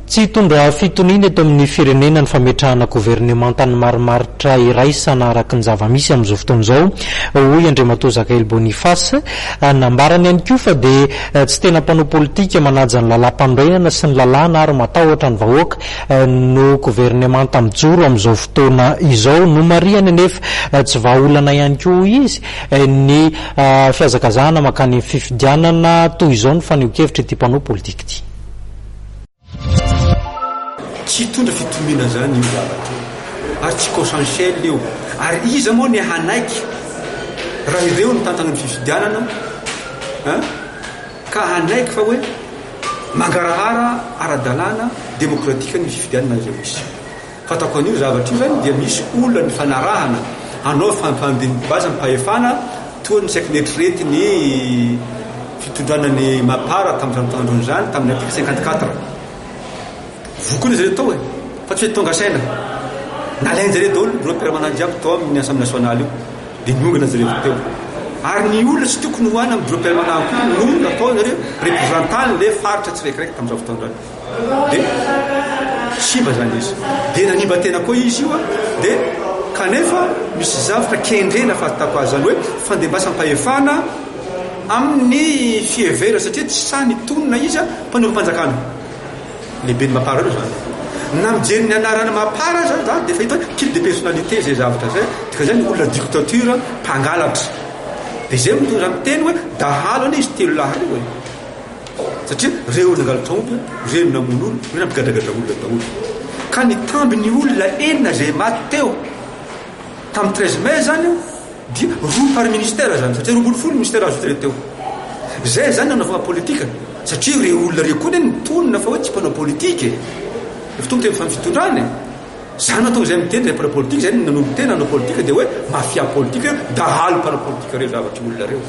Tsy hitondra fitoniana eto amin'ny firenena ny fametrahana governemantan'ny marimaritra iraisana araka ny zava-misy amin'izao fotoana izao, hoy Andriamatoa Zakahely Boniface. Nambarany ihany koa fa dia tsy tena mpanao politika manaja ny lalam-panorenana sy ny lalana ary matahotra ny vahoaka no governemanta mijoro amin'izao fotoana izao. Nomarihiny nefa tsy vahaolana ihany koa izy ny fihazakazahana mankany fifidianana toy izao ny faneho-kevitra ity mpanao politika ity. Tsy hitondra fitoniana zany io zavatra ary tsy consensuel io ary iza moa ny hanaiky raha ireo ny tantana ny fifidianana ka hanaiky fa hoe mangarahara ara-dalàna demokratika ny fifidianana ireo misy fatako an'io zavatra io zany dia misy olona ny fanarahana hanao fampandebaza mpahefana toa ny saiky netrety ny fitondrana ny mapara tamin'izany zany tamin'ny article 54 vokony zareo tao fa tsy hoe tonga saina nalainy zareo daholo ropera manaja aby tao amin'ny assemblée nationale io dia niongana zareo teo ary ny olona tsy tokony hoana amin'ny ropera manaja nonga tao zareo représentant le faritra tsy raikiraiky tamin'izao fotoana dia simba zany izy dia nanimba tena koa izy io dia kanefa misy zavatra kendrena fahatako azy zany hoe fandembasam-pahefana amin'ny fievera satria tsy sany tonona izy mpanao mpanjakana lehibe ny mapara reo zany na mijery ny anarana mapara zany zany dia fahita type de personnalité zay zavatra zay dika zany olona dictature mpangalatra dia zay mitonga miteny hoe dahalo ane izy telo lahy reo satria reo nangalatra omby reo namon'olo reo nampigadragadra olona daholo ka nitamby ny olona enina zay maty teo tamin'ny 13 mai zany dia roa par ministère zany satria roambolo folo ministère azo reo teo zay zany nanaovana politika satria reo olona reo koa ny tonona fa hoe tsy mpanao politika fotoana tena fitondrana zany matonga zay miteny zay mpanao politika zay nanombo tena nanao politika dia hoe mafia politika dahalo mpanao politika reo zavatra olona reo